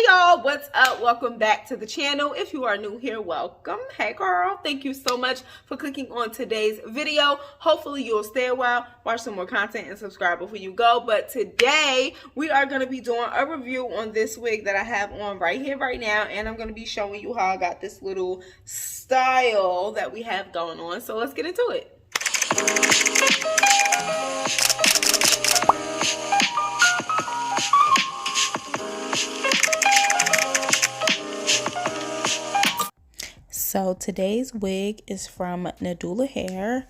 y'all, what's up? Welcome back to the channel. If you are new here, welcome. Hey girl, thank you so much for clicking on today's video. Hopefully you'll stay a while, watch some more content, and subscribe before you go. But today we are going to be doing a review on this wig that I have on right here right now, and I'm going to be showing you how I got this little style that we have going on. So let's get into it. So today's wig is from Nadula,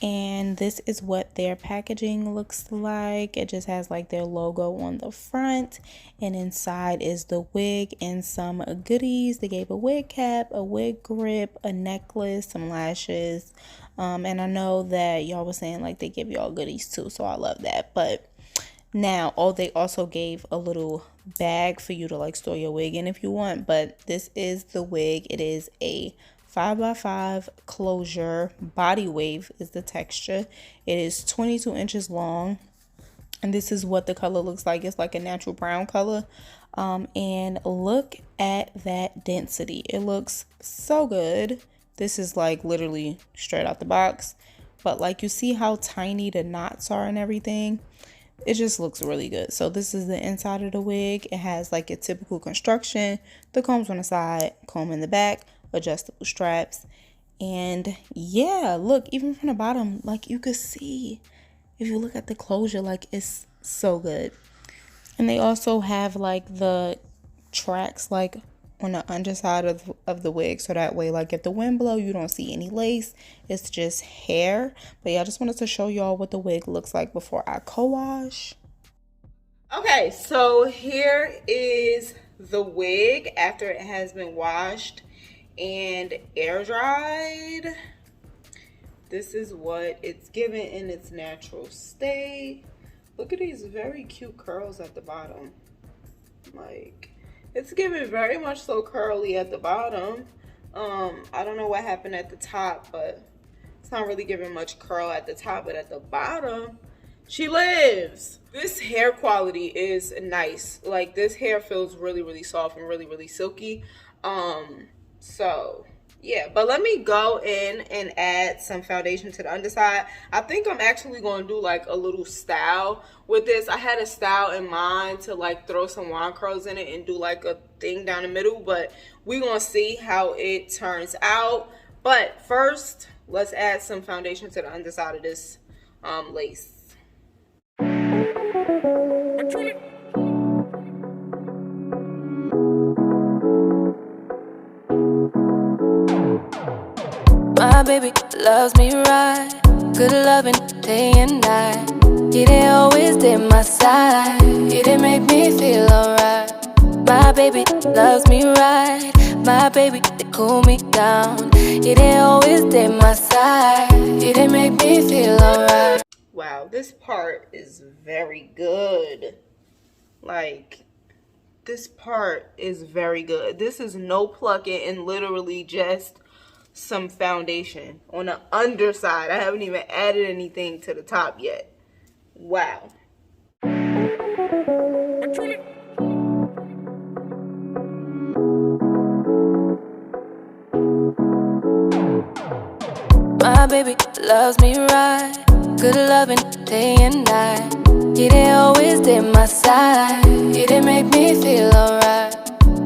and this is what their packaging looks like. It just has like their logo on the front, and inside is the wig and some goodies. They gave a wig cap, a wig grip, a necklace, some lashes, and I know that y'all was saying like they give y'all goodies too, so I love that. But now, they also gave a little bag for you to like store your wig in if you want. But this is the wig. It is a 5x5 closure. Body wave is the texture. It is 22 inches long. And this is what the color looks like. It's like a natural brown color. And look at that density. It looks so good. This is like literally straight out the box. But like you see how tiny the knots are and everything. It just looks really good. So this is the inside of the wig. It has like a typical construction, the combs on the side, comb in the back, adjustable straps, and yeah, look, even from the bottom, like you could see if you look at the closure, like it's so good. And they also have like the tracks like on the underside of the wig, so that way like if the wind blow you don't see any lace, it's just hair. But yeah, I just wanted to show y'all what the wig looks like before I co-wash. Okay, so here is the wig after it has been washed and air dried. This is what it's given in its natural state. Look at these very cute curls at the bottom. Like, it's giving very much so curly at the bottom. I don't know what happened at the top, but it's not really giving much curl at the top, but at the bottom, she lives. This hair quality is nice. Like, this hair feels really, really soft and really, really silky. So yeah, but let me go in and add some foundation to the underside. I think I'm actually going to do like a little style with this. I had a style in mind to like throw some wand curls in it and do like a thing down the middle, but we're going to see how it turns out. But first, let's add some foundation to the underside of this lace. My baby loves me right, good loving day and night. He did always did my side, he did make me feel alright. My baby loves me right, my baby did cool me down. He did always did my side, he did make me feel alright. Wow, this part is very good. Like, this part is very good. This is no plucking and literally just some foundation on the underside. I haven't even added anything to the top yet. Wow. My baby loves me right, good loving day and night. He did always did my side, he did make me feel alright.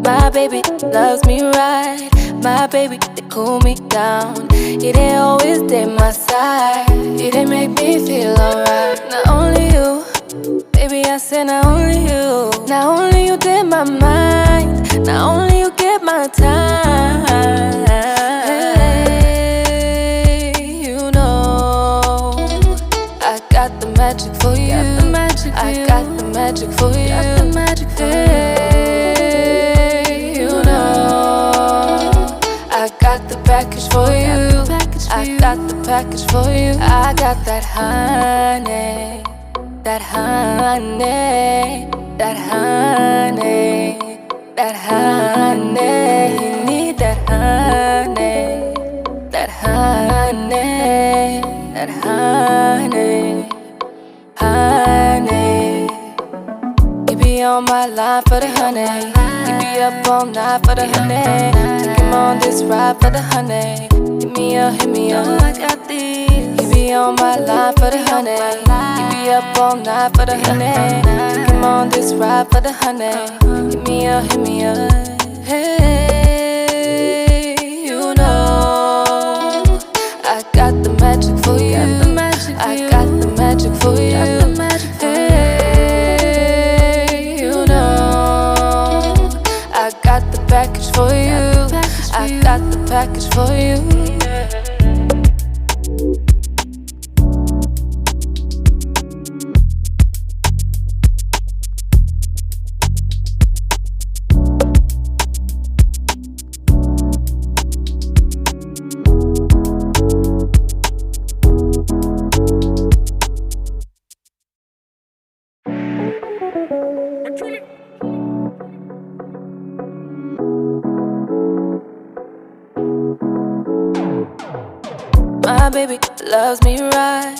My baby loves me right, my baby did cool me down. He did always did my side, he did make me feel alright. Not only you, baby I said not only you. Not only you did my mind, not only you get my time. Hey, you know I got the magic for you. I got the magic for you. Hey, you know I got the package for you. I got the package for you. I got that honey, that honey, that honey, that honey. You need that honey, that honey, that honey, honey. You be on on my line for the honey. He be up all night for the honey. Take him on this ride for the honey. Hit me up, I got these. He be on my line for the honey. He be up all night for the honey. Take him on this ride for the honey. Hit me up, hey, you know I got the magic for you. I got the magic for you. Hey, you know I got the package for you. I got the package for you. My baby loves me right.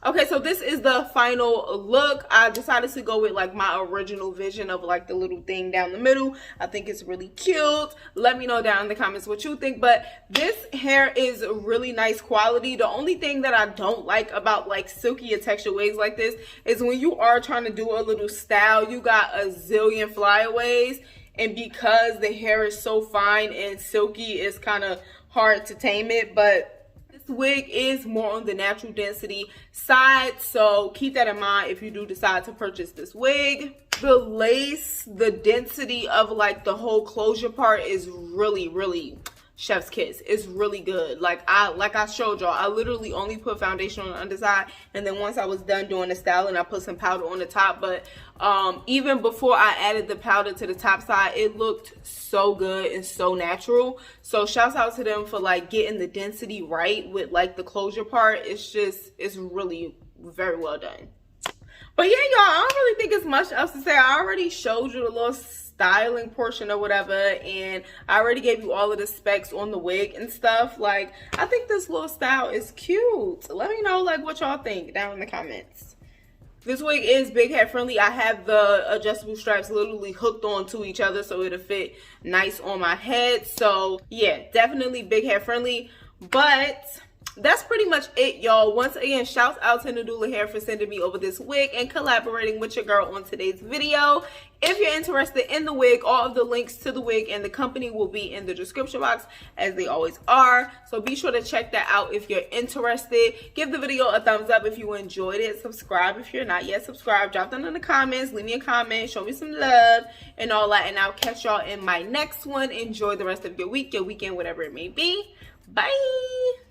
Okay, so this is the final look. I decided to go with like my original vision of like the little thing down the middle. I think it's really cute. Let me know down in the comments what you think. But this hair is really nice quality. The only thing that I don't like about like silky and textured wigs like this is when you are trying to do a little style, you got a zillion flyaways. And because the hair is so fine and silky, it's kind of hard to tame it. But this wig is more on the natural density side, so keep that in mind if you do decide to purchase this wig. The lace, the density of like the whole closure part is really chef's kiss. It's really good. Like I showed y'all, I literally only put foundation on the underside, and then once I was done doing the styling, I put some powder on the top. But even before I added the powder to the top side, it looked so good and so natural. So shouts out to them for like getting the density right with like the closure part. It's really very well done. But yeah, y'all, I don't really think it's much else to say. I already showed you the little styling portion or whatever, and I already gave you all of the specs on the wig and stuff. Like, I think this little style is cute. Let me know like what y'all think down in the comments. This wig is big head friendly. I have the adjustable straps literally hooked onto each other so it'll fit nice on my head. So yeah, definitely big head friendly. But that's pretty much it, y'all. Once again, shouts out to Nadula Hair for sending me over this wig and collaborating with your girl on today's video. If you're interested in the wig, all of the links to the wig and the company will be in the description box, as they always are. So be sure to check that out if you're interested. Give the video a thumbs up if you enjoyed it. Subscribe if you're not yet subscribed. Drop down in the comments. Leave me a comment. Show me some love and all that. And I'll catch y'all in my next one. Enjoy the rest of your week, your weekend, whatever it may be. Bye.